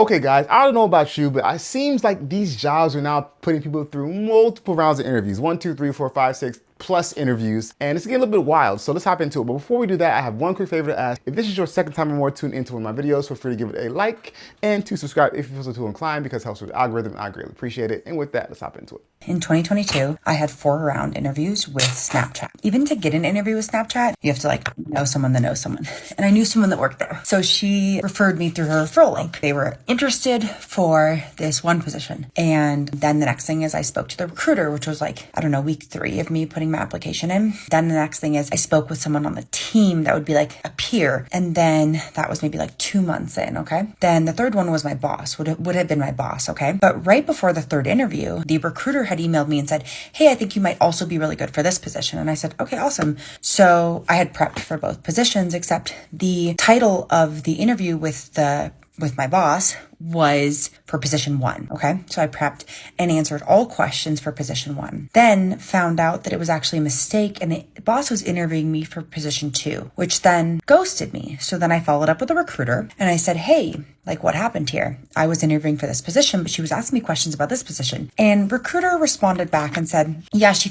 Okay guys, I don't know about you, but it seems like these jobs are now putting people through multiple rounds of interviews. 1, 2, 3, 4, 5, 6 plus interviews, and it's getting a little bit wild. So let's hop into it. But before we do that, I have one quick favor to ask. If this is your second time or more tuned into one of my videos, feel free to give it a like and to subscribe if you feel so too inclined, because it helps with the algorithm. I greatly appreciate it. And with that, let's hop into it. In 2022, I had 4 round interviews with Snapchat. Even to get an interview with Snapchat, you have to know someone that knows someone. And I knew someone that worked there. So she referred me through her referral link. They were interested for this one position. And then the next thing is I spoke to the recruiter, which was week 3 of me putting my application in. Then the next thing is I spoke with someone on the team that would be like a peer. And then that was maybe 2 months in, okay? Then the third one was my boss, would have been my boss, okay? But right before the third interview, the recruiter had emailed me and said, hey, I think you might also be really good for this position. And I said, okay, awesome. So I had prepped for both positions, except the title of the interview with my boss was for position 1. Okay. So I prepped and answered all questions for position 1. Then found out that it was actually a mistake and the boss was interviewing me for position 2, which then ghosted me. So then I followed up with a recruiter and I said, hey, what happened here? I was interviewing for this position, but she was asking me questions about this position. And recruiter responded back and said, yeah, she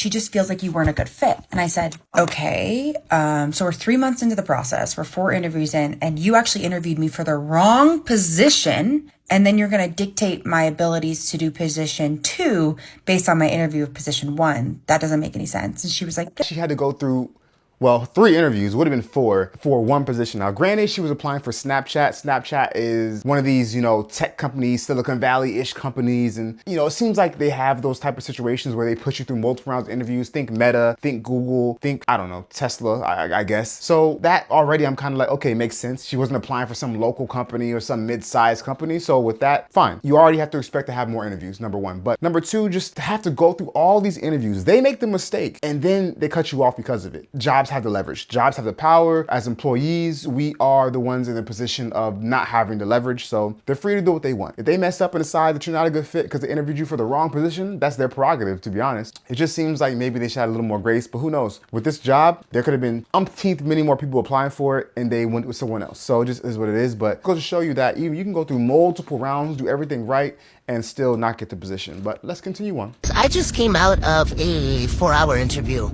just feels like you weren't a good fit. And I said, okay. So we're 3 months into the process. We're 4 interviews in and you actually interviewed me for the wrong position. And then you're going to dictate my abilities to do position 2 based on my interview of position 1. That doesn't make any sense. And she was like, she had to go through 3 interviews, would have been 4 for one position. Now, granted, she was applying for Snapchat. Snapchat is one of these, tech companies, Silicon Valley-ish companies. And, it seems like they have those type of situations where they push you through multiple rounds of interviews. Think Meta, think Google, think, I don't know, Tesla, I guess. So that already, I'm kind of okay, makes sense. She wasn't applying for some local company or some mid-sized company. So with that, fine. You already have to expect to have more interviews, number 1. But number 2, just to have to go through all these interviews. They make the mistake and then they cut you off because of it. Jobs have the leverage. Jobs have the power. As employees, we are the ones in the position of not having the leverage, so they're free to do what they want. If they mess up and decide that you're not a good fit because they interviewed you for the wrong position, that's their prerogative, to be honest. It just seems like maybe they should have a little more grace, but who knows? With this job, there could have been umpteenth many more people applying for it and they went with someone else. So it just is what it is, but it goes to show you that even you can go through multiple rounds, do everything right, and still not get the position. But let's continue on. I just came out of a 4-hour interview.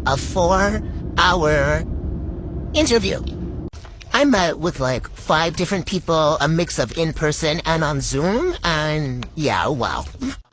A 4-hour interview. I met with 5 different people, a mix of in-person and on Zoom, and yeah, wow.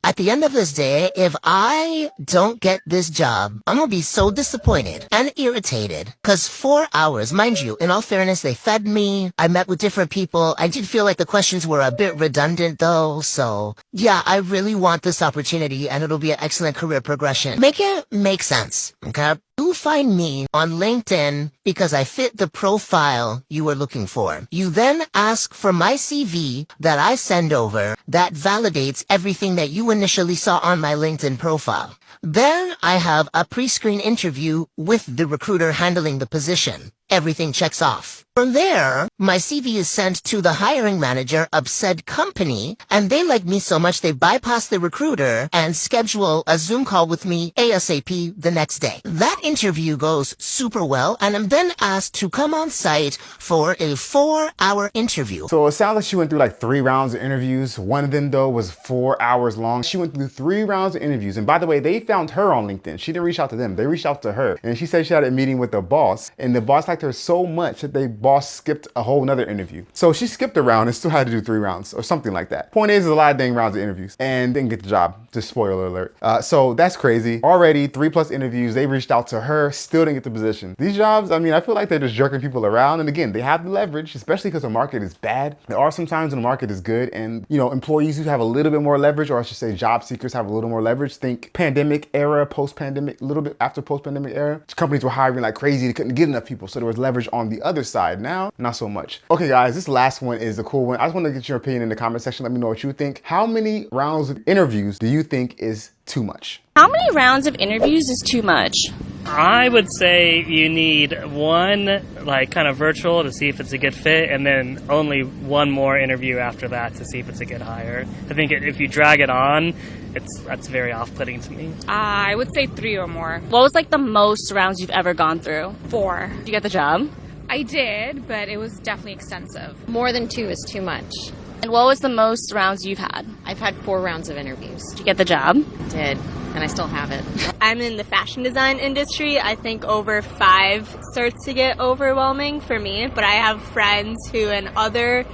At the end of this day, if I don't get this job, I'm gonna be so disappointed and irritated. 'Cause 4 hours, mind you, in all fairness, they fed me. I met with different people. I did feel like the questions were a bit redundant though, so yeah, I really want this opportunity and it'll be an excellent career progression. Make it make sense, okay? You find me on LinkedIn because I fit the profile you were looking for. You then ask for my CV that I send over that validates everything that you initially saw on my LinkedIn profile. Then I have a pre-screen interview with the recruiter handling the position. Everything checks off. From there, my CV is sent to the hiring manager of said company, and they like me so much they bypass the recruiter and schedule a Zoom call with me ASAP the next day. That interview goes super well, and I'm then asked to come on site for a 4-hour interview. So it sounds like she went through 3 rounds of interviews. One of them, though, was 4 hours long. She went through 3 rounds of interviews. And by the way, they found her on LinkedIn. She didn't reach out to them. They reached out to her. And she said she had a meeting with the boss, and the boss liked her so much that the boss skipped a whole nother interview. So she skipped a round and still had to do 3 rounds or something like that. Point is, there's a lot of dang rounds of interviews and didn't get the job. Just spoiler alert. So that's crazy. Already 3+ interviews. They reached out to her, still didn't get the position. These jobs, I feel like they're just jerking people around. And again, they have the leverage, especially because the market is bad. There are some times when the market is good and, employees who have a little bit more leverage, or I should say job seekers have a little more leverage. Think pandemic era, post-pandemic, a little bit after post-pandemic era. Companies were hiring like crazy. They couldn't get enough people. So there was leverage on the other side. Now, not so much. Okay, guys, this last one is a cool one. I just want to get your opinion in the comment section. Let me know what you think. How many rounds of interviews do you think is too much? How many rounds of interviews is too much? I would say you need one, kind of virtual to see if it's a good fit, and then only one more interview after that to see if it's a good hire. I think if you drag it on, that's very off-putting to me. I would say 3 or more. What was the most rounds you've ever gone through? 4. Did you get the job? I did, but it was definitely extensive. More than 2 is too much. And what was the most rounds you've had? I've had 4 rounds of interviews. Did you get the job? Did, and I still have it. I'm in the fashion design industry. I think over 5 starts to get overwhelming for me, but I have friends who in other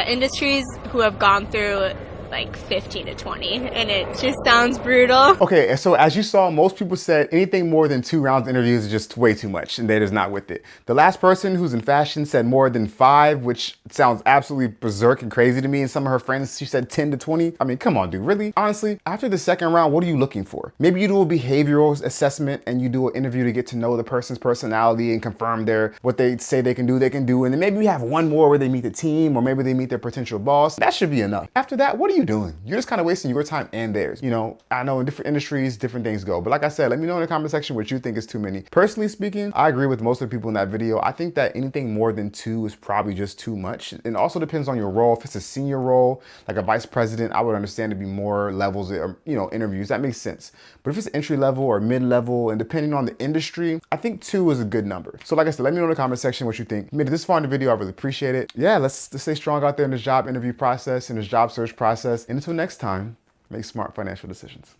industries who have gone through like 15 to 20, and it just sounds brutal. Okay, so as you saw, most people said anything more than 2 rounds of interviews is just way too much, and they're just not with it. The last person who's in fashion said more than 5, which sounds absolutely berserk and crazy to me. And some of her friends, she said 10 to 20. I mean, come on, dude, really? Honestly, after the second round, what are you looking for? Maybe you do a behavioral assessment and you do an interview to get to know the person's personality and confirm what they say they can do, and then maybe you have one more where they meet the team, or maybe they meet their potential boss. That should be enough. After that, what are you doing? You're just kind of wasting your time and theirs. You know, I know in different industries, different things go. But like I said, let me know in the comment section what you think is too many. Personally speaking, I agree with most of the people in that video. I think that anything more than 2 is probably just too much. It also depends on your role. If it's a senior role, like a vice president, I would understand to be more levels of, interviews. That makes sense. But if it's entry level or mid-level, and depending on the industry, I think 2 is a good number. So like I said, let me know in the comment section what you think. If you made it this far in the video, I really appreciate it. Yeah, let's stay strong out there in this job interview process, in this job search process. And until next time, make smart financial decisions.